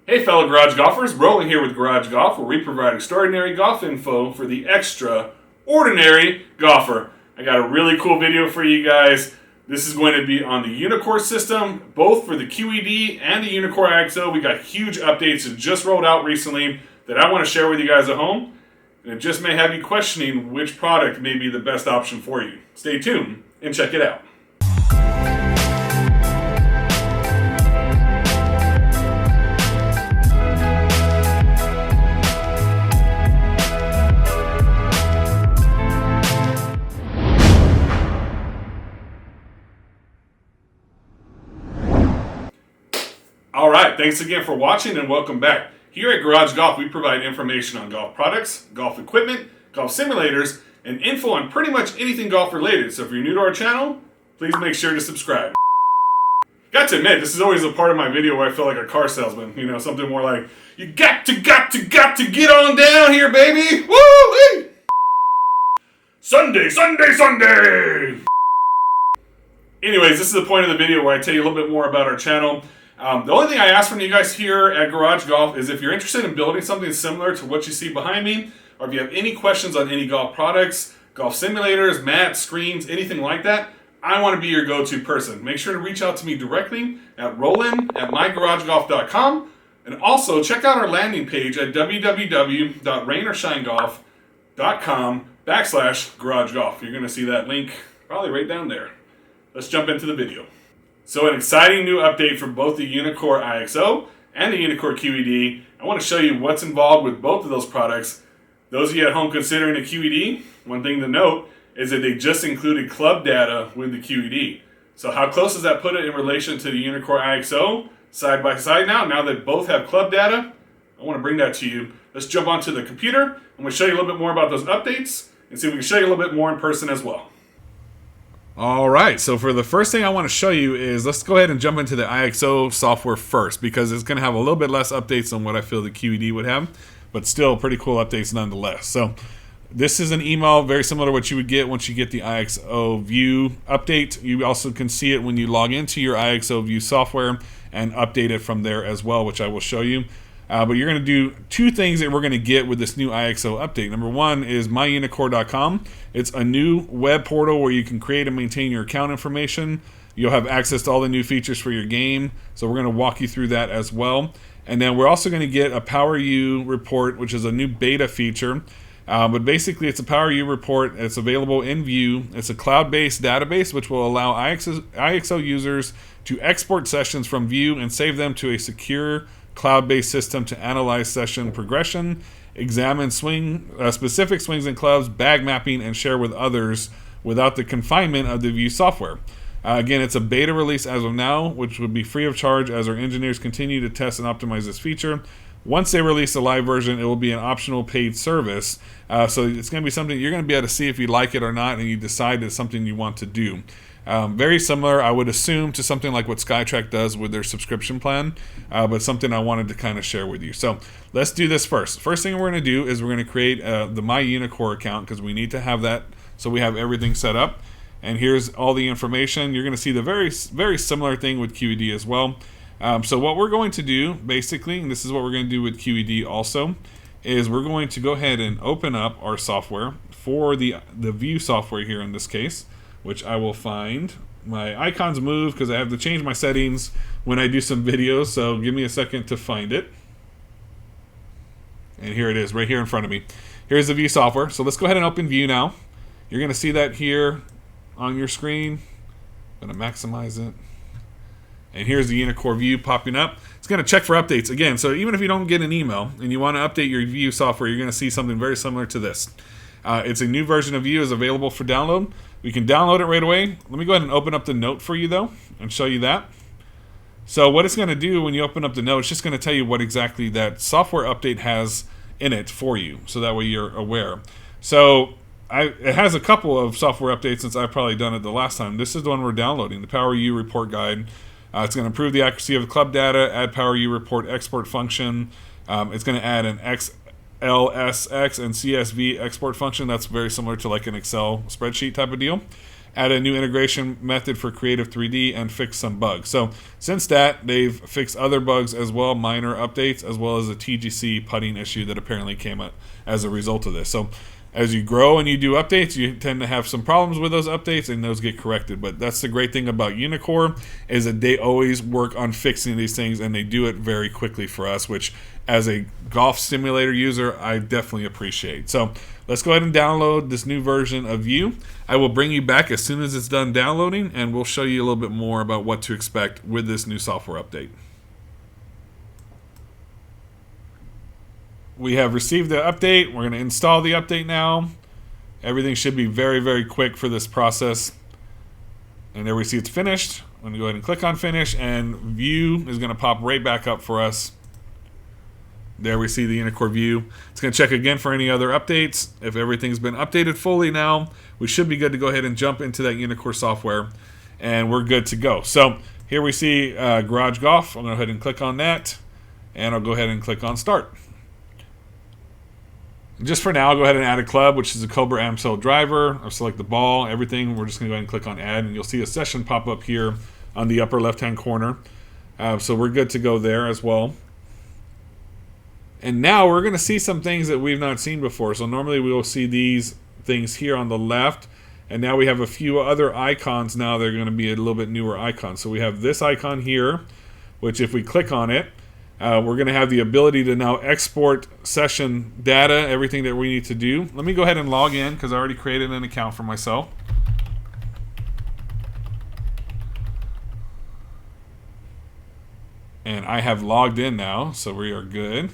Hey fellow garage golfers, rolling here with Garage Golf, where we provide extraordinary golf info for the extraordinary golfer. I got a really cool video for you guys. This is going to be on the Uneekor system, both for the QED and the Uneekor EYEXO. We got huge updates that just rolled out recently that I want to share with you guys at home. And it just may have you questioning which product may be the best option for you. Stay tuned and check it out. Alright, thanks again for watching and welcome back. Here at Garage Golf, we provide information on golf products, golf equipment, golf simulators, and info on pretty much anything golf related. So if you're new to our channel, please make sure to subscribe. Got to admit, this is always a part of my video where I feel like a car salesman. You know, something more like, you got to get on down here, baby! Woo! Sunday! Anyways, this is the point of the video where I tell you a little bit more about our channel. The only thing I ask from you guys here at Garage Golf is if you're interested in building something similar to what you see behind me, or if you have any questions on any golf products, golf simulators, mats, screens, anything like that, I want to be your go-to person. Make sure to reach out to me directly at rollin@mygaragegolf.com, and also check out our landing page at www.rainorShineGolf.com/GarageGolf. You're going to see that link probably right down there. Let's jump into the video. So an exciting new update for both the Uneekor EYEXO and the Uneekor QED. I want to show you what's involved with both of those products. Those of you at home considering a QED, one thing to note is that they just included club data with the QED. So how close does that put it in relation to the Uneekor EYEXO? Side by side now that both have club data, I want to bring that to you. Let's jump onto the computer. I'm going to show you a little bit more about those updates and see if we can show you a little bit more in person as well. Alright, so for the first thing I want to show you is, let's go ahead and jump into the EYEXO software first, because it's going to have a little bit less updates than what I feel the QED would have, but still pretty cool updates nonetheless. So this is an email very similar to what you would get once you get the EYEXO View update. You also can see it when you log into your EYEXO View software and update it from there as well, which I will show you. But you're going to do two things that we're going to get with this new EYEXO update. Number one is myuneekor.com. It's a new web portal where you can create and maintain your account information. You'll have access to all the new features for your game. So we're going to walk you through that as well. And then we're also going to get a PowerU Report, which is a new beta feature. But basically, it's a PowerU Report. It's available in View. It's a cloud-based database which will allow EYEXO users to export sessions from View and save them to a secure cloud-based system to analyze session progression, examine specific swings and clubs, bag mapping, and share with others without the confinement of the View software. Again, it's a beta release as of now, which would be free of charge as our engineers continue to test and optimize this feature. Once they release the live version, it will be an optional paid service. So it's going to be something you're going to be able to see if you like it or not, and you decide it's something you want to do. Very similar, I would assume, to something like what Skytrack does with their subscription plan, but something I wanted to kind of share with you. So let's do this first. First thing we're going to do is we're going to create the My Uneekor account, because we need to have that so we have everything set up. And here's all the information. You're going to see the very similar thing with QED as well. So what we're going to do, basically, and this is what we're going to do with QED also, is we're going to go ahead and open up our software for the View software here in this case, which I will find. My icons move because I have to change my settings when I do some videos, so give me a second to find it. And here it is, right here in front of me. Here's the View software. So let's go ahead and open View now. You're going to see that here on your screen. I'm going to maximize it. And here's the Uneekor View popping up. It's going to check for updates again. So even if you don't get an email and you want to update your View software, you're going to see something very similar to this. It's a new version of View is available for download. We can download it right away. Let me go ahead and open up the note for you though and show you that. So what it's going to do when you open up the note, it's just going to tell you what exactly that software update has in it for you, so that way you're aware. So it has a couple of software updates since I've probably done it the last time. This is the one we're downloading, the PowerU Report guide. It's going to improve the accuracy of the club data, add PowerU Report export function. It's going to add an LSX and CSV export function. That's very similar to like an Excel spreadsheet type of deal. add a new integration method for Creative 3D, and fix some bugs. So since that, they've fixed other bugs as well, minor updates, as well as a TGC putting issue that apparently came up as a result of this. So as you grow and you do updates, you tend to have some problems with those updates, and those get corrected. But that's the great thing about Uneekor, is that they always work on fixing these things, and they do it very quickly for us, which as a golf simulator user, I definitely appreciate. So let's go ahead and download this new version of View. I will bring you back as soon as it's done downloading, and we'll show you a little bit more about what to expect with this new software update. We have received the update. We're going to install the update now. Everything should be very, very quick for this process. And there we see it's finished. I'm going to go ahead and click on Finish, and View is going to pop right back up for us. There we see the Uneekor View. It's going to check again for any other updates. If everything's been updated fully now, we should be good to go ahead and jump into that Uneekor software, and we're good to go. So here we see Garage Golf. I'm going to go ahead and click on that, and I'll go ahead and click on Start. Just for now, I'll go ahead and add a club, which is a Cobra AMSO driver. I'll select the ball, everything. We're just going to go ahead and click on Add, and you'll see a session pop up here on the upper left-hand corner. So we're good to go there as well. And now we're going to see some things that we've not seen before. So normally we will see these things here on the left, and now we have a few other icons now. They're going to be a little bit newer icons. So we have this icon here, which if we click on it, we're going to have the ability to now export session data, everything that we need to do. Let me go ahead and log in, because I already created an account for myself. And I have logged in now, so we are good.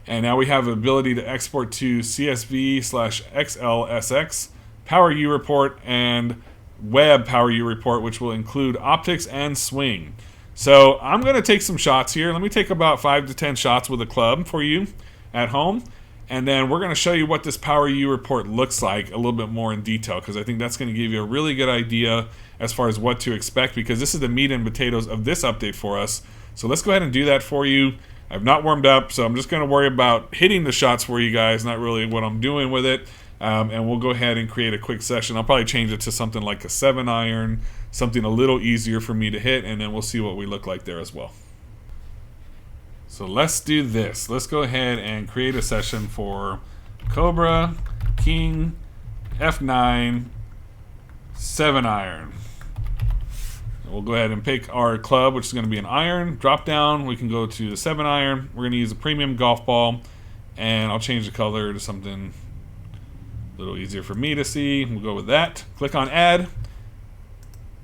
And now we have the ability to export to CSV/XLSX, PowerU Report, and Web PowerU Report, which will include optics and swing. So I'm going to take some shots here. Let me take about 5 to 10 shots with a club for you at home. And then we're going to show you what this PowerU Report looks like a little bit more in detail, because I think that's going to give you a really good idea as far as what to expect, because this is the meat and potatoes of this update for us. So let's go ahead and do that for you. I've not warmed up, so I'm just going to worry about hitting the shots for you guys, not really what I'm doing with it. And we'll go ahead and create a quick session. I'll probably change it to something like a 7-iron, something a little easier for me to hit, and then we'll see what we look like there as well. So let's do this. Let's go ahead and create a session for Cobra, King, F9, 7-iron. We'll go ahead and pick our club, which is going to be an iron. Drop down, we can go to the 7-iron. We're going to use a premium golf ball, and I'll change the color to something a little easier for me to see. We'll go with that. Click on Add,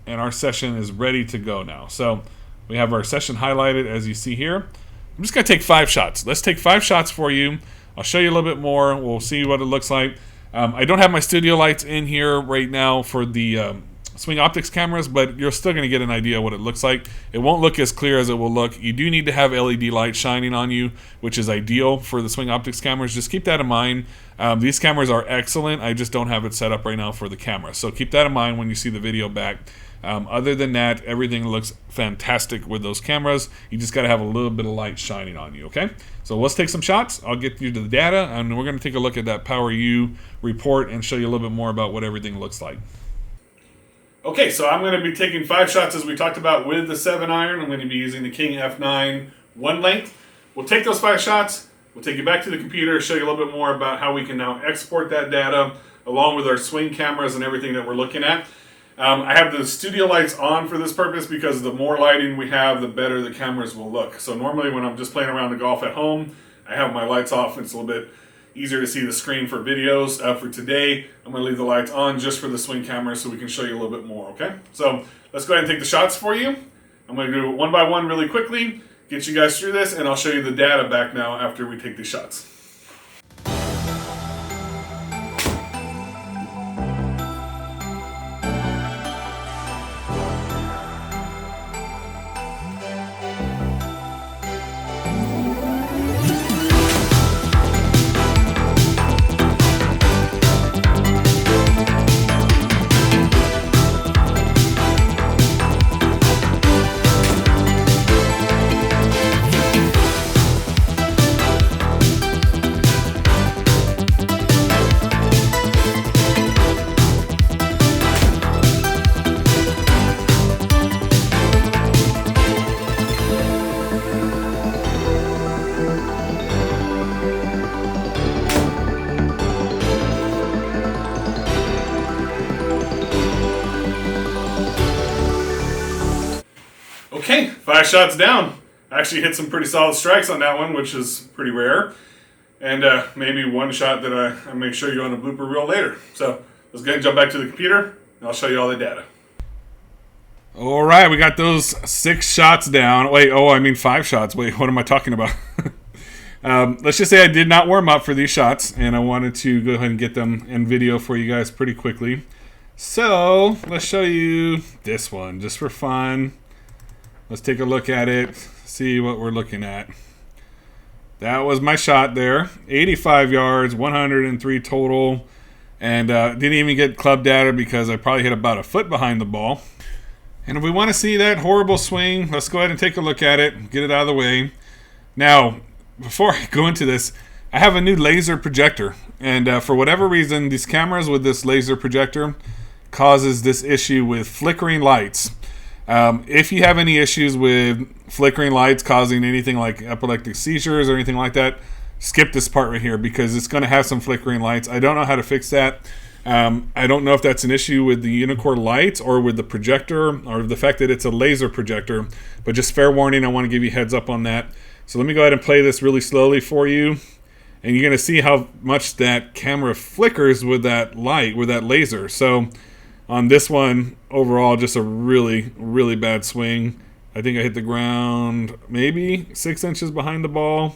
and our session is ready to go now. So we have our session highlighted, as you see here. I'm just going to take 5 shots. Let's take 5 shots for you. I'll show you a little bit more. We'll see what it looks like. I don't have my studio lights in here right now for the swing optics cameras, but you're still going to get an idea what it looks like. It won't look as clear as it will look. You do need to have LED light shining on you, which is ideal for the swing optics cameras. Just keep that in mind. These cameras are excellent. I just don't have it set up right now for the camera. So keep that in mind when you see the video back. Other than that, everything looks fantastic with those cameras. You just got to have a little bit of light shining on you, okay? So let's take some shots. I'll get you to the data, and we're going to take a look at that PowerU report and show you a little bit more about what everything looks like. Okay, so I'm going to be taking 5 shots as we talked about with the 7-iron. I'm going to be using the King F9 one length. We'll take those 5 shots. We'll take you back to the computer, show you a little bit more about how we can now export that data along with our swing cameras and everything that we're looking at. I have the studio lights on for this purpose because the more lighting we have, the better the cameras will look. So normally when I'm just playing around the golf at home, I have my lights off. It's a little bit easier to see the screen for videos. For today, I'm going to leave the lights on just for the swing camera so we can show you a little bit more, okay? So let's go ahead and take the shots for you. I'm going to do it one by one really quickly, get you guys through this, and I'll show you the data back now after we take the shots. 5 shots down. Actually hit some pretty solid strikes on that one, which is pretty rare. And maybe one shot that I make sure you're on a blooper reel later. So let's go ahead and jump back to the computer, and I'll show you all the data. All right, we got those 6 shots down. Wait, I mean 5 shots. Wait, what am I talking about? Let's just say I did not warm up for these shots, and I wanted to go ahead and get them in video for you guys pretty quickly. So let's show you this one just for fun. Let's take a look at it, see what we're looking at. That was my shot there. 85 yards, 103 total, and didn't even get club data because I probably hit about a foot behind the ball. And if we want to see that horrible swing, let's go ahead and take a look at it, get it out of the way. Now, before I go into this, I have a new laser projector, and for whatever reason, these cameras with this laser projector causes this issue with flickering lights. If you have any issues with flickering lights causing anything like epileptic seizures or anything like that, skip this part right here because it's going to have some flickering lights. I don't know how to fix that. I don't know if that's an issue with the Uneekor lights or with the projector or the fact that it's a laser projector, but just fair warning, I want to give you a heads up on that. So let me go ahead and play this really slowly for you, and you're going to see how much that camera flickers with that light, with that laser. So on this one, overall, just a really, really bad swing. I think I hit the ground maybe 6 inches behind the ball.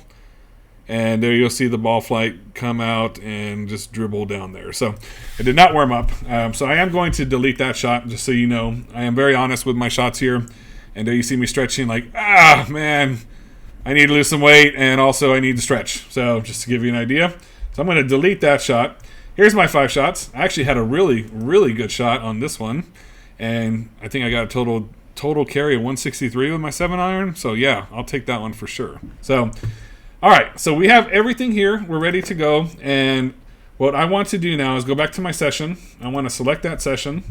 And there you'll see the ball flight come out and just dribble down there. So I did not warm up. So I am going to delete that shot, just so you know. I am very honest with my shots here. And there you see me stretching like, man, I need to lose some weight, and also I need to stretch. So just to give you an idea. So I'm going to delete that shot. Here's my 5 shots. I actually had a really, really good shot on this one. And I think I got a total carry of 163 with my 7-iron. So yeah, I'll take that one for sure. So, all right. So we have everything here. We're ready to go. And what I want to do now is go back to my session. I want to select that session.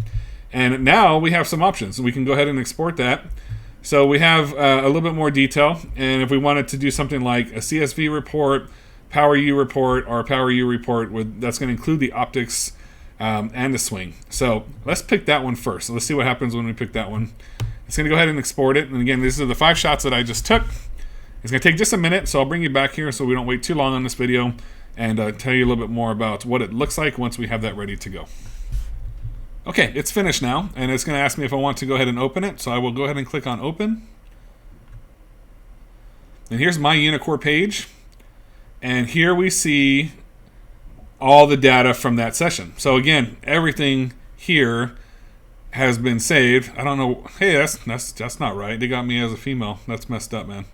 And now we have some options. We can go ahead and export that. So we have a little bit more detail. And if we wanted to do something like a CSV report, PowerU report, or a PowerU report, that's going to include the optics and the swing. So let's pick that one first. So let's see what happens when we pick that one. It's going to go ahead and export it. And again, these are the 5 shots that I just took. It's going to take just a minute, so I'll bring you back here so we don't wait too long on this video and tell you a little bit more about what it looks like once we have that ready to go. Okay, it's finished now, and it's going to ask me if I want to go ahead and open it. So I will go ahead and click on open. And here's my Uneekor page. And here we see all the data from that session. So again, everything here has been saved. I don't know. Hey, that's not right. They got me as a female. That's messed up, man.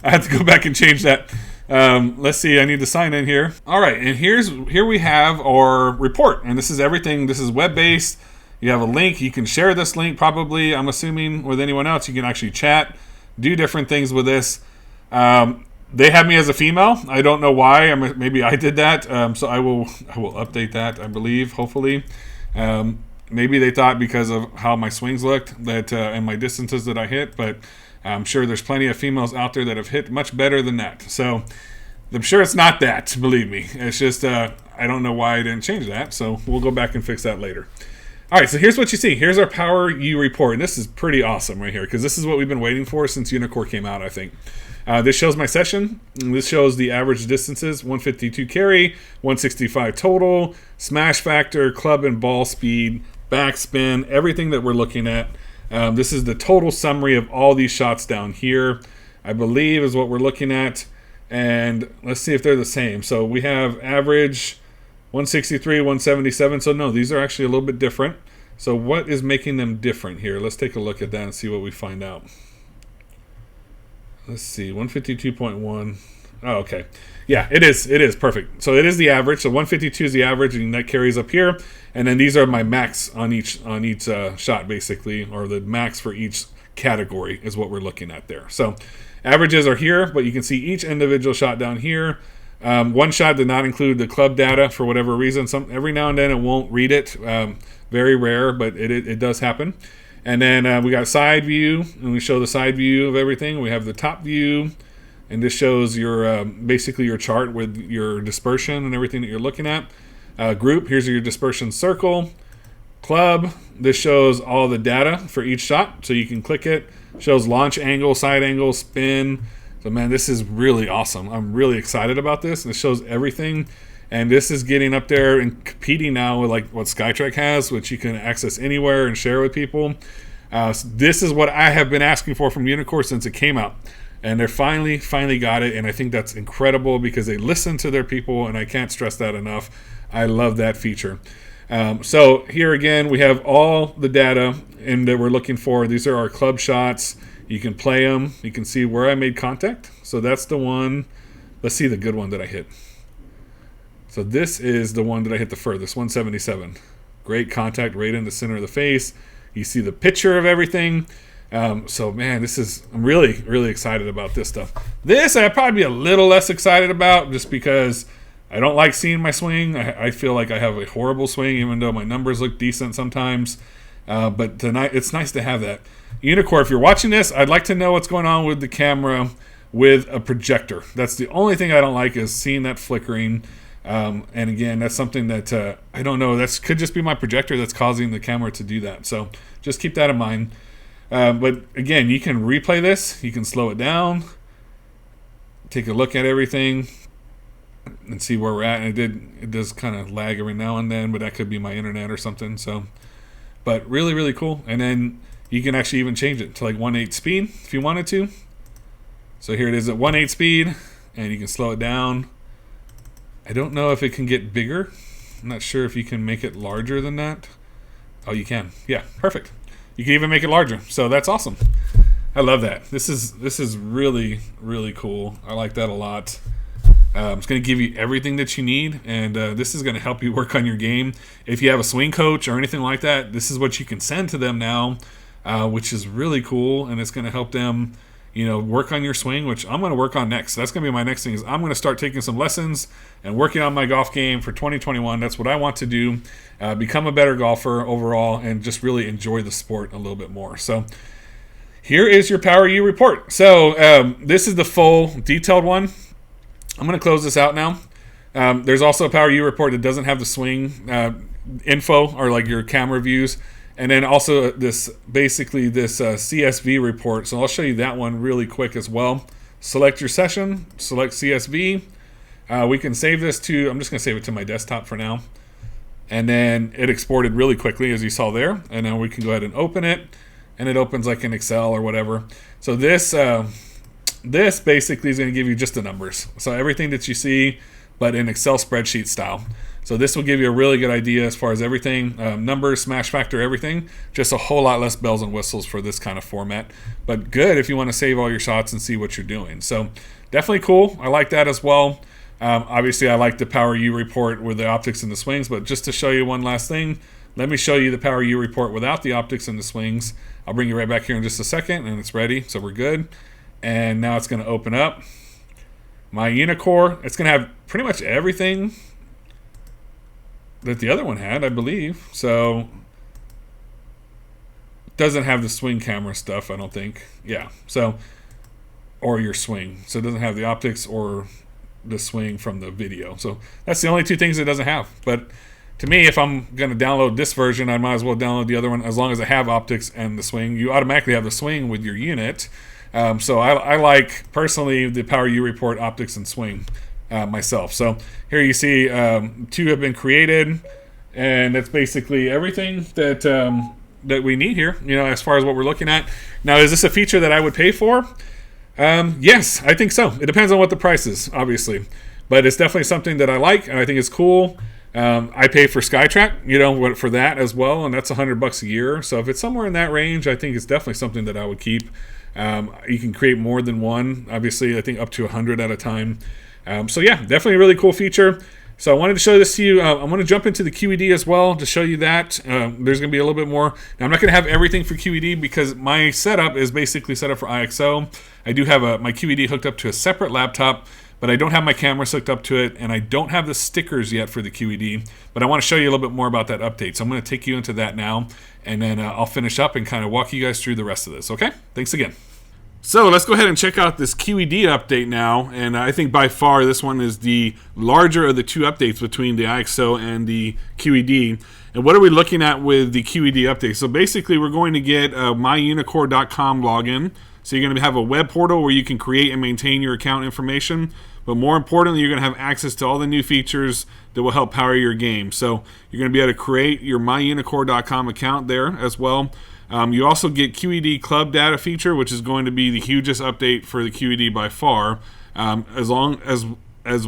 I have to go back and change that. Let's see. I need to sign in here. All right, and here we have our report, and this is everything. This is web-based. You have a link. You can share this link probably. I'm assuming with anyone else. You can actually chat, do different things with this. They have me as a female. I don't know why. Maybe I did that. So I will update that, I believe, hopefully. Maybe they thought because of how my swings looked that and my distances that I hit, but I'm sure there's plenty of females out there that have hit much better than that. So I'm sure it's not that, believe me. It's just I don't know why I didn't change that. So we'll go back and fix that later. All right, so here's what you see. Here's our PowerU report. And this is pretty awesome right here because this is what we've been waiting for since Uneekor came out, I think. This shows my session. This shows the average distances, 152 carry, 165 total, smash factor, club and ball speed, backspin, everything that we're looking at. This is the total summary of all these shots down here, I believe is what we're looking at. And let's see if they're the same. So we have average 163, 177. So no, these are actually a little bit different. So what is making them different here? Let's take a look at that and see what we find out. Let's see, 152.1. Oh, okay. Yeah, it is. It is perfect. So it is the average. So 152 is the average, and that carries up here. And then these are my max on each shot, basically, or the max for each category is what we're looking at there. So averages are here, but you can see each individual shot down here. One shot did not include the club data for whatever reason. Every now and then it won't read it. Very rare, but it does happen. And then we got side view, and we show the side view of everything. We have the top view, and this shows your basically your chart with your dispersion and everything that you're looking at. Group, here's your dispersion circle. club. This shows all the data for each shot, so you can click it. Shows launch angle, side angle, spin. So man, this is really awesome. I'm really excited about this. And it shows everything. And this is getting up there and competing now with like what Skytrack has, which you can access anywhere and share with people. So this is what I have been asking for from Uneekor since it came out. And they're finally got it. And I think that's incredible because they listen to their people, and I can't stress that enough. I love that feature. So here again, we have all the data that we're looking for. These are our club shots. You can play them. You can see where I made contact. So that's the one. Let's see the good one that I hit. So this is the one that I hit the furthest, 177. Great contact right in the center of the face. You see the picture of everything. So man, I'm really excited about this stuff. This I'd probably be a little less excited about just because I don't like seeing my swing. I feel like I have a horrible swing, even though my numbers look decent sometimes. But tonight, it's nice to have that. Uneekor, if you're watching this, I'd like to know what's going on with the camera with a projector. That's the only thing I don't like, is seeing that flickering. And again, that's something that I don't know. That could just be my projector that's causing the camera to do that. So just keep that in mind. But again, you can replay this. You can slow it down. Take a look at everything and see where we're at. And it does kind of lag every now and then, but that could be my internet or something. So, but really cool. And then you can actually even change it to like 1/8 speed if you wanted to. So here it is at 1/8 speed, and you can slow it down. I don't know if it can get bigger. I'm not sure if you can make it larger than that. Oh, you can. Yeah, perfect. You can even make it larger. So that's awesome. I love that. This is really cool. I like that a lot. It's going to give you everything that you need, and this is going to help you work on your game. If you have a swing coach or anything like that, this is what you can send to them now, which is really cool, and it's going to help them, work on your swing, which I'm going to work on next. That's going to be my next thing. Is I'm going to start taking some lessons and working on my golf game for 2021. That's what I want to do, become a better golfer overall, and just really enjoy the sport a little bit more. So here is your PowerU report. So this is the full detailed one. I'm going to close this out now. There's also a PowerU report that doesn't have the swing info or like your camera views. And then also this CSV report. So I'll show you that one really quick as well. Select your session, select CSV. We can save this to, I'm just going to save it to my desktop for now. And then it exported really quickly, as you saw there. And then we can go ahead and open it. And it opens like in Excel or whatever. So this basically is going to give you just the numbers. So everything that you see, but in Excel spreadsheet style. So this will give you a really good idea as far as everything, numbers, smash factor, everything. Just a whole lot less bells and whistles for this kind of format. But good if you want to save all your shots and see what you're doing. So definitely cool. I like that as well. Obviously, I like the PowerU report with the optics and the swings. But just to show you one last thing, let me show you the PowerU report without the optics and the swings. I'll bring you right back here in just a second, and it's ready. So we're good. And now it's going to open up my Uneekor. It's going to have pretty much everything that the other one had, I believe. So it doesn't have the swing camera stuff, I don't think. Yeah. So, or your swing. So it doesn't have the optics or the swing from the video. So that's the only two things it doesn't have. But to me, if I'm going to download this version, I might as well download the other one as long as I have optics and the swing. You automatically have the swing with your unit. So I like, personally, the PowerU report optics and swing myself. So here you see two have been created, and that's basically everything that we need here, as far as what we're looking at. Now, is this a feature that I would pay for? Yes, I think so. It depends on what the price is, obviously. But it's definitely something that I like, and I think it's cool. I pay for Skytrack, for that as well, and that's $100 a year. So if it's somewhere in that range, I think it's definitely something that I would keep. You can create more than one, obviously, I think up to 100 at a time. So yeah, definitely a really cool feature. So I wanted to show this to you. I'm going to jump into the QED as well to show you that. There's going to be a little bit more. Now, I'm not going to have everything for QED because my setup is basically set up for EYEXO. I do have my QED hooked up to a separate laptop, but I don't have my camera hooked up to it, and I don't have the stickers yet for the QED. But I want to show you a little bit more about that update. So I'm going to take you into that now, and then I'll finish up and kind of walk you guys through the rest of this, okay? Thanks again. So let's go ahead and check out this QED update now, and I think by far this one is the larger of the two updates between the EYEXO and the QED. And what are we looking at with the QED update? So basically we're going to get a myuneekor.com login. So you're going to have a web portal where you can create and maintain your account information, but more importantly, you're going to have access to all the new features that will help power your game. So you're going to be able to create your myuneekor.com account there as well. You also get QED club data feature, which is going to be the hugest update for the QED by far, as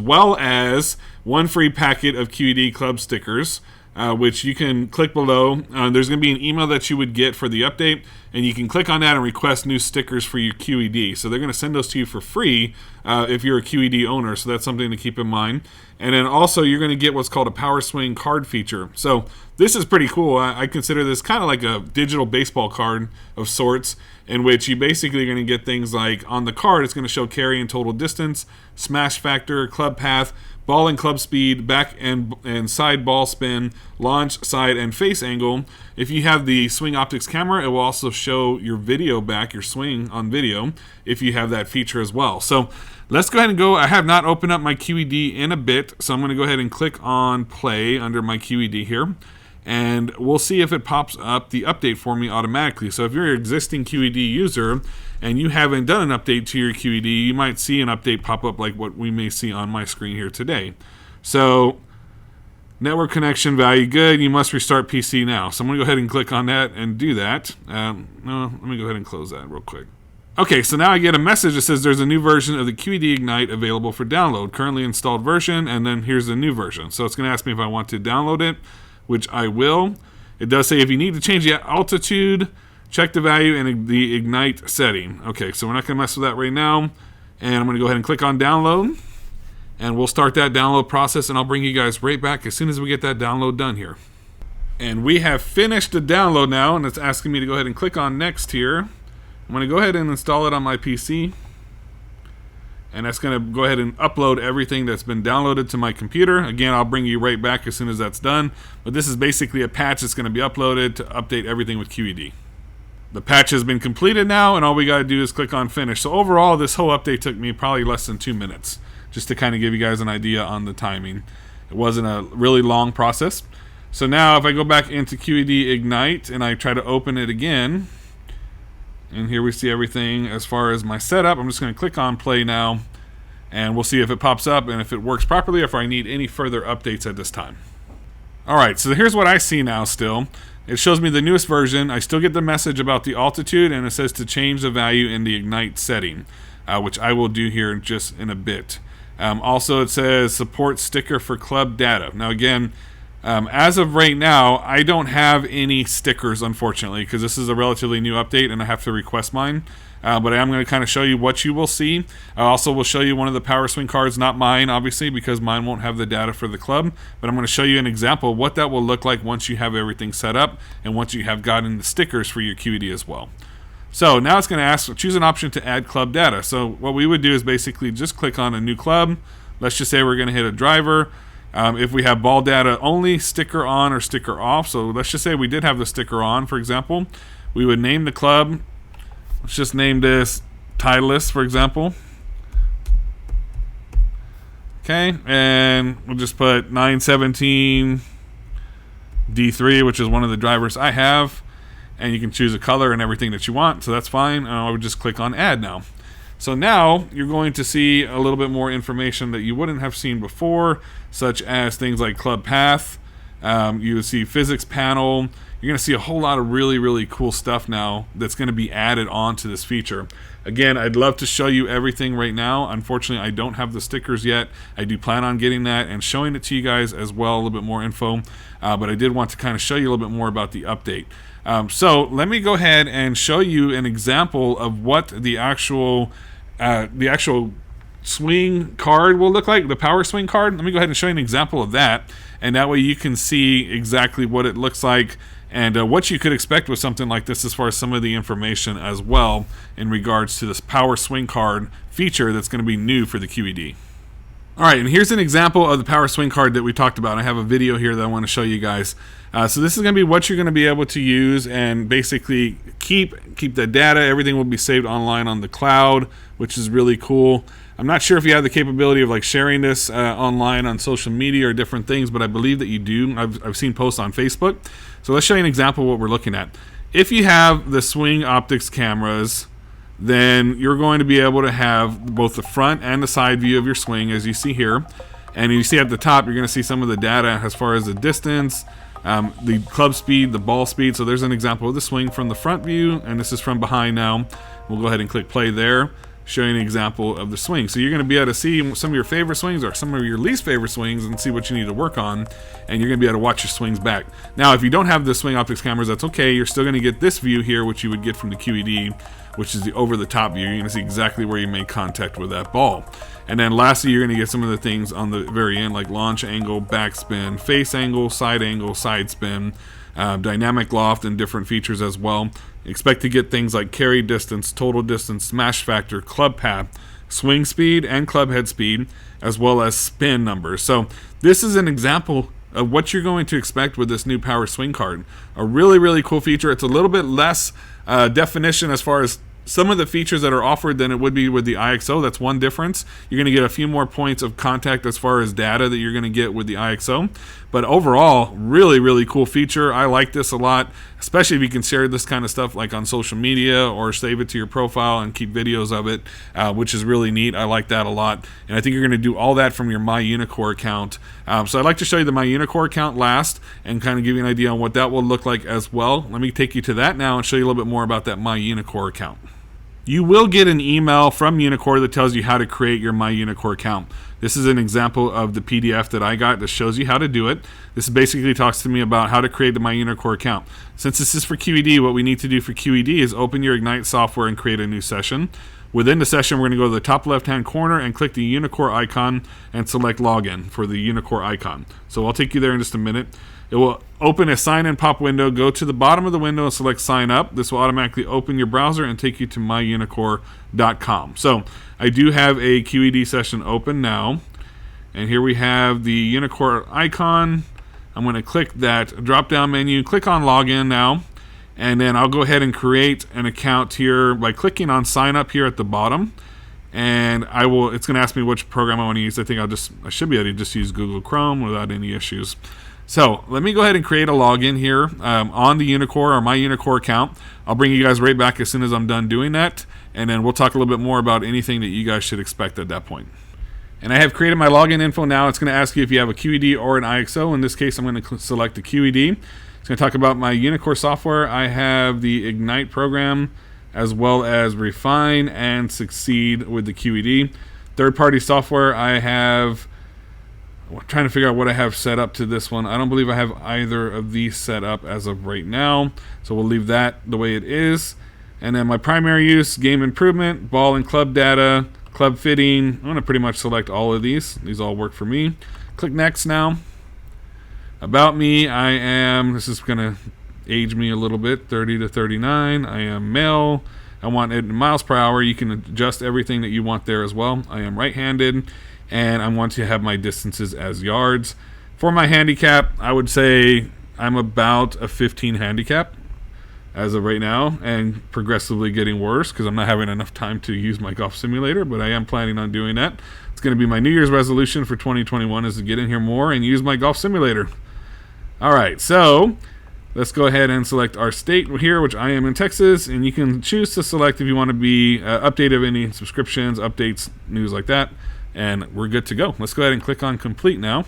well as one free packet of QED club stickers, which you can click below. There's going to be an email that you would get for the update, and you can click on that and request new stickers for your QED. So they're going to send those to you for free if you're a QED owner, so that's something to keep in mind. And then also you're going to get what's called a Power Swing card feature. So this is pretty cool. I consider this kind of like a digital baseball card of sorts, in which you basically are going to get things like on the card, it's going to show carry and total distance, smash factor, club path, ball and club speed, back and side ball spin, launch, side, and face angle. If you have the Swing Optics camera, it will also show your video back, your swing on video, if you have that feature as well. So let's go ahead and go. I have not opened up my QED in a bit, so I'm going to go ahead and click on play under my QED here. And we'll see if it pops up the update for me automatically. So if you're an existing QED user and you haven't done an update to your QED, you might see an update pop up like what we may see on my screen here today. So network connection value good. You must restart PC now. So I'm going to go ahead and click on that and do that. No, let me go ahead and close that real quick. Okay, so now I get a message that says there's a new version of the QED Ignite available for download. Currently installed version, and then here's the new version. So it's going to ask me if I want to download it, which I will. It does say if you need to change the altitude, check the value in the Ignite setting. Okay, so we're not going to mess with that right now. And I'm going to go ahead and click on download. And we'll start that download process, and I'll bring you guys right back as soon as we get that download done here. And we have finished the download now, and it's asking me to go ahead and click on next here. I'm going to go ahead and install it on my PC. And that's going to go ahead and upload everything that's been downloaded to my computer. Again, I'll bring you right back as soon as that's done. But this is basically a patch that's going to be uploaded to update everything with QED. The patch has been completed now, and all we got to do is click on finish. So overall, this whole update took me probably less than 2 minutes, just to kind of give you guys an idea on the timing. It wasn't a really long process. So now if I go back into QED Ignite and I try to open it again, and here we see everything as far as my setup. I'm just going to click on play now, and we'll see if it pops up and if it works properly, or if I need any further updates at this time. Alright, so here's what I see now still. It shows me the newest version. I still get the message about the altitude, and it says to change the value in the Ignite setting, which I will do here just in a bit. Also, it says support sticker for club data. Now again, as of right now, I don't have any stickers, unfortunately, because this is a relatively new update and I have to request mine. But I am going to kind of show you what you will see. I also will show you one of the Power Swing cards, not mine, obviously, because mine won't have the data for the club. But I'm going to show you an example of what that will look like once you have everything set up and once you have gotten the stickers for your QED as well. So now it's going to ask, choose an option to add club data. So what we would do is basically just click on a new club. Let's just say we're going to hit a driver. If we have ball data only, sticker on or sticker off. So let's just say we did have the sticker on, for example. We would name the club. Let's just name this Titleist, for example. Okay, and we'll just put 917 D3, which is one of the drivers I have. And you can choose a color and everything that you want, so that's fine. I would just click on add now. So now you're going to see a little bit more information that you wouldn't have seen before, such as things like club path. You will see physics panel. You're going to see a whole lot of really, really cool stuff now that's going to be added on to this feature. Again, I'd love to show you everything right now. Unfortunately, I don't have the stickers yet. I do plan on getting that and showing it to you guys as well, a little bit more info. But I did want to kind of show you a little bit more about the update. So let me go ahead and show you an example of what the actual swing card will look like, the Power Swing card. Let me go ahead and show you an example of that, and that way you can see exactly what it looks like and what you could expect with something like this as far as some of the information as well in regards to this Power Swing card feature that's going to be new for the QED. All right, and here's an example of the power swing card that we talked about. I have a video here that I want to show you guys. So this is going to be what you're going to be able to use and basically keep the data. Everything will be saved online on the cloud, which is really cool. I'm not sure if you have the capability of like sharing this online on social media or different things, but I believe that you do. I've seen posts on Facebook. So let's show you an example of what we're looking at. If you have the swing optics cameras, then you're going to be able to have both the front and the side view of your swing, as you see here. And you see at the top, you're going to see some of the data as far as the distance, the club speed, the ball speed. So there's an example of the swing from the front view, and this is from behind now. We'll go ahead and click play there, showing an example of the swing. So you're going to be able to see some of your favorite swings or some of your least favorite swings and see what you need to work on, and you're going to be able to watch your swings back. Now, if you don't have the swing optics cameras, that's okay. You're still going to get this view here, which you would get from the QED, which is the over-the-top view. You're going to see exactly where you made contact with that ball. And then lastly, you're going to get some of the things on the very end, like launch angle, backspin, face angle, side spin, dynamic loft, and different features as well. Expect to get things like carry distance, total distance, smash factor, club path, swing speed, and club head speed, as well as spin numbers. So this is an example of what you're going to expect with this new power swing card. A really, really cool feature. It's a little bit less definition as far as some of the features that are offered than it would be with the EYEXO. That's one difference. You're going to get a few more points of contact as far as data that you're going to get with the EYEXO. But overall, really, really cool feature. I like this a lot, especially if you can share this kind of stuff like on social media or save it to your profile and keep videos of it, which is really neat. I like that a lot. And I think you're going to do all that from your Uneekor account. So I'd like to show you the Uneekor account last and kind of give you an idea on what that will look like as well. Let me take you to that now and show you a little bit more about that Uneekor account. You will get an email from Uneekor that tells you how to create your Uneekor account. This is an example of the PDF that I got that shows you how to do it. This basically talks to me about how to create the Uneekor account. Since this is for QED, what we need to do for QED is open your Ignite software and create a new session. Within the session, we're going to go to the top left-hand corner and click the Uneekor icon and select Login for the Uneekor icon. So I'll take you there in just a minute. It will open a sign-in pop window. Go to the bottom of the window and select Sign Up. This will automatically open your browser and take you to myuneekor.com. So I do have a QED session open now. And here we have the Uneekor icon. I'm going to click that drop-down menu. Click on Login now. And then I'll go ahead and create an account here by clicking on Sign Up here at the bottom. And it's going to ask me which program I want to use. I think I should be able to just use Google Chrome without any issues. So let me go ahead and create a login here on the Uneekor or Uneekor account. I'll bring you guys right back as soon as I'm done doing that, and then we'll talk a little bit more about anything that you guys should expect at that point. And I have created my login info now. It's going to ask you if you have a QED or an EYEXO. In this case, I'm going to select the QED. It's going to talk about my Uneekor software. I have the Ignite program as well as Refine and Succeed with the QED. Third-party software, I have... I'm trying to figure out what I have set up to this one. I don't believe I have either of these set up as of right now. So we'll leave that the way it is. And then my primary use, game improvement, ball and club data, club fitting. I'm going to pretty much select all of these. These all work for me. Click next now. About me, this is going to age me a little bit, 30 to 39. I am male. I want it in miles per hour. You can adjust everything that you want there as well. I am right-handed. And I want to have my distances as yards. For my handicap, I would say I'm about a 15 handicap as of right now, and progressively getting worse because I'm not having enough time to use my golf simulator, but I am planning on doing that. It's going to be my New Year's resolution for 2021 is to get in here more and use my golf simulator. All right, so let's go ahead and select our state here, which I am in Texas, and you can choose to select if you want to be updated of any subscriptions, updates, news like that. And we're good to go. Let's go ahead and click on Complete now.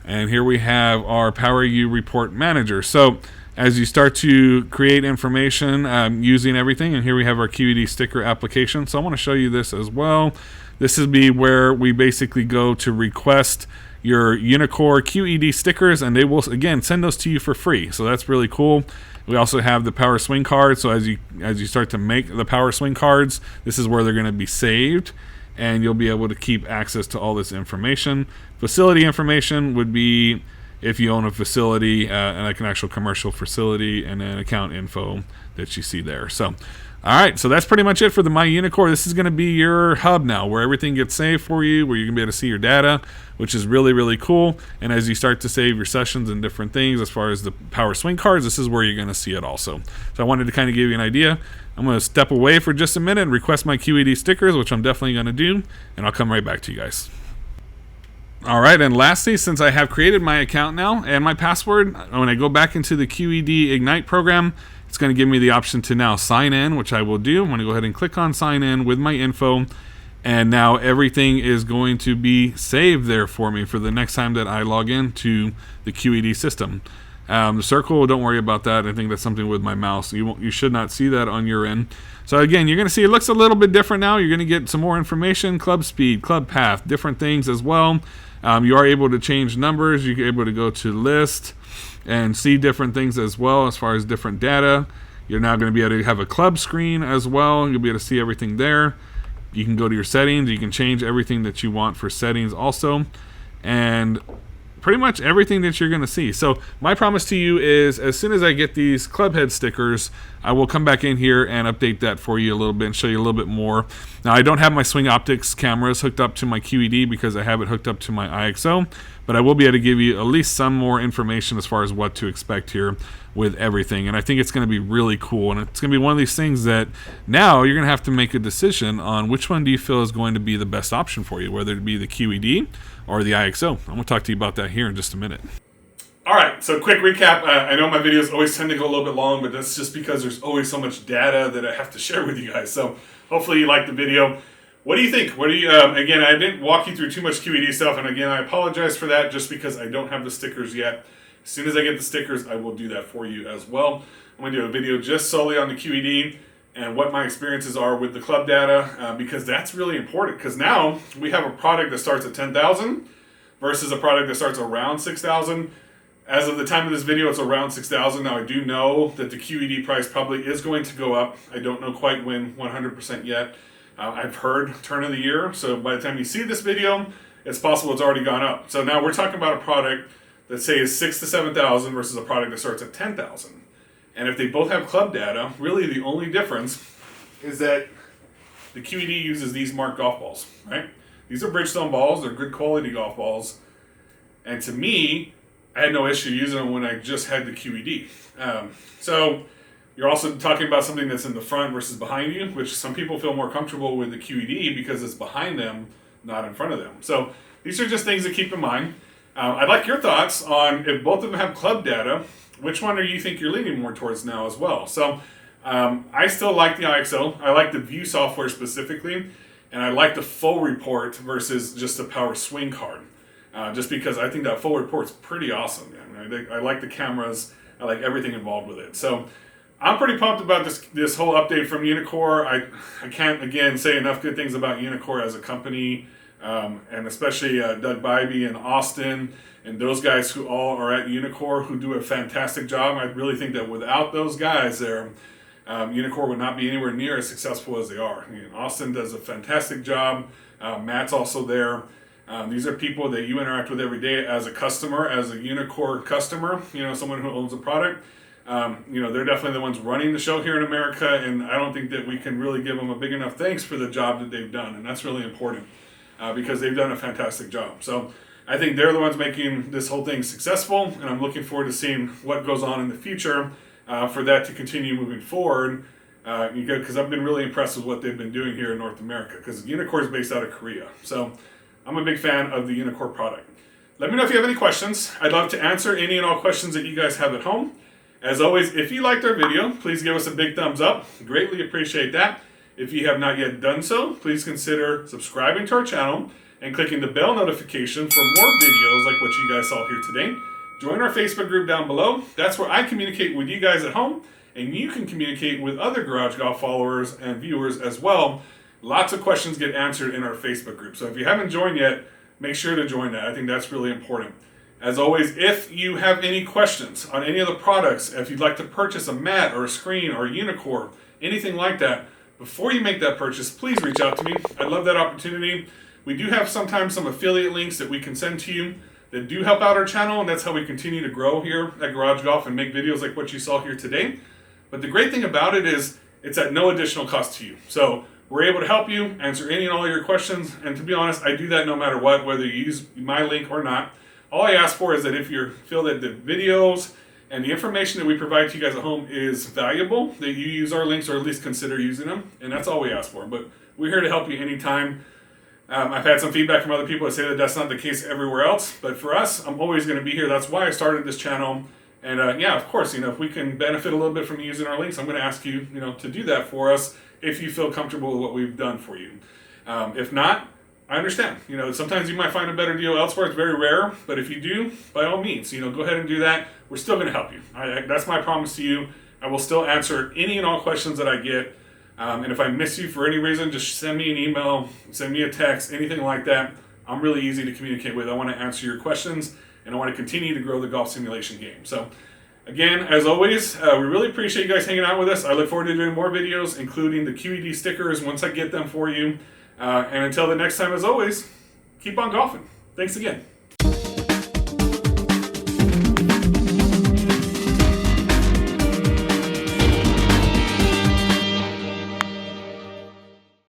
And here we have our PowerU Report Manager. So as you start to create information using everything, and here we have our QED sticker application. So I want to show you this as well. This is where we basically go to request your Uneekor QED stickers, and they will, again, send those to you for free. So that's really cool. We also have the power swing card. So as you start to make the power swing cards, this is where they're going to be saved, and you'll be able to keep access to all this information. Facility information would be if you own a facility, like an actual commercial facility, and then account info that you see there. So All right, so that's pretty much it for the My Uneekor. This is going to be your hub now, where everything gets saved for you, where you're going to be able to see your data, which is really, really cool. And as you start to save your sessions and different things, as far as the power swing cards, this is where you're going to see it also. So I wanted to kind of give you an idea. I'm going to step away for just a minute and request my QED stickers, which I'm definitely going to do, and I'll come right back to you guys. All right, and lastly, since I have created my account now and my password, when I go back into the QED Ignite program, it's going to give me the option to now sign in, which I will do. I'm going to go ahead and click on sign in with my info, and now everything is going to be saved there for me for the next time that I log into the QED system. The circle, don't worry about that. I think that's something with my mouse. You should not see that on your end. So again, you're going to see it looks a little bit different now. You're going to get some more information, club speed, club path, different things as well. You are able to change numbers. You're able to go to list and see different things as well as far as different data. You're now going to be able to have a club screen as well. You'll be able to see everything there. You can go to your settings. You can change everything that you want for settings also. And pretty much everything that you're going to see. So my promise to you is as soon as I get these club head stickers, I will come back in here and update that for you a little bit and show you a little bit more. Now, I don't have my Swing Optics cameras hooked up to my QED because I have it hooked up to my EYEXO, but I will be able to give you at least some more information as far as what to expect here with everything. And I think it's going to be really cool. And it's going to be one of these things that now you're going to have to make a decision on which one do you feel is going to be the best option for you, whether it be the QED or the EYEXO. I'm going to talk to you about that here in just a minute. All right, so quick recap. I know my videos always tend to go a little bit long, but that's just because there's always so much data that I have to share with you guys. So hopefully you like the video. What do you think? What do you? Again, I didn't walk you through too much QED stuff, and again, I apologize for that just because I don't have the stickers yet. As soon as I get the stickers, I will do that for you as well. I'm going to do a video just solely on the QED and what my experiences are with the club data, because that's really important, because now we have a product that starts at 10,000 versus a product that starts around 6,000. As of the time of this video, it's around 6,000. Now, I do know that the QED price probably is going to go up. I don't know quite when 100% yet. I've heard turn of the year, so by the time you see this video, it's possible it's already gone up. So now we're talking about a product that say is 6,000 to 7,000 versus a product that starts at 10,000. And if they both have club data, really the only difference is that the QED uses these marked golf balls, right? These are Bridgestone balls. They're good quality golf balls. And to me, I had no issue using them when I just had the QED. So you're also talking about something that's in the front versus behind you, which some people feel more comfortable with the QED because it's behind them, not in front of them. So these are just things to keep in mind. I'd like your thoughts on if both of them have club data, which one do you think you're leaning more towards now as well? So I still like the EYEXO. I like the view software specifically, and I like the full report versus just a power swing card. Just because I think that full report's pretty awesome, man. I like the cameras. I like everything involved with it. So I'm pretty pumped about this whole update from Uneekor. I can't, again, say enough good things about Uneekor as a company, and especially Doug Bybee and Austin and those guys who all are at Uneekor who do a fantastic job. I really think that without those guys there, Uneekor would not be anywhere near as successful as they are. Austin does a fantastic job. Matt's also there. These are people that you interact with every day as a customer, as a Uneekor customer, someone who owns a product. They're definitely the ones running the show here in America, and I don't think that we can really give them a big enough thanks for the job that they've done, and that's really important because they've done a fantastic job. So I think they're the ones making this whole thing successful, and I'm looking forward to seeing what goes on in the future for that to continue moving forward, because I've been really impressed with what they've been doing here in North America, because Uneekor is based out of Korea. So I'm a big fan of the Uneekor product. Let me know if you have any questions. I'd love to answer any and all questions that you guys have at home. As always, if you liked our video, please give us a big thumbs up. Greatly appreciate that. If you have not yet done so, please consider subscribing to our channel and clicking the bell notification for more videos like what you guys saw here today. Join our Facebook group down below. That's where I communicate with you guys at home, and you can communicate with other Garage Golf followers and viewers as well. Lots of questions get answered in our Facebook group. So if you haven't joined yet, make sure to join that. I think that's really important. As always, if you have any questions on any of the products, if you'd like to purchase a mat or a screen or a Uneekor, anything like that, before you make that purchase, please reach out to me. I'd love that opportunity. We do have sometimes some affiliate links that we can send to you that do help out our channel, and that's how we continue to grow here at Garage Golf and make videos like what you saw here today. But the great thing about it is It's at no additional cost to you. So we're able to help you, answer any and all your questions, and to be honest, I do that no matter what, whether you use my link or not. All I ask for is that if you feel that the videos and the information that we provide to you guys at home is valuable, that you use our links or at least consider using them, and that's all we ask for. But we're here to help you anytime. I've had some feedback from other people that say that that's not the case everywhere else, but for us, I'm always going to be here. That's why I started this channel. And yeah, of course, if we can benefit a little bit from using our links, I'm going to ask you, to do that for us if you feel comfortable with what we've done for you. If not, I understand. Sometimes you might find a better deal elsewhere. It's very rare, but if you do, by all means, go ahead and do that. We're still going to help you. That's my promise to you. I will still answer any and all questions that I get. And if I miss you for any reason, just send me an email, send me a text, anything like that. I'm really easy to communicate with. I want to answer your questions, and I want to continue to grow the golf simulation game. So again, as always, we really appreciate you guys hanging out with us. I look forward to doing more videos, including the QED stickers once I get them for you. And until the next time, as always, keep on golfing. Thanks again.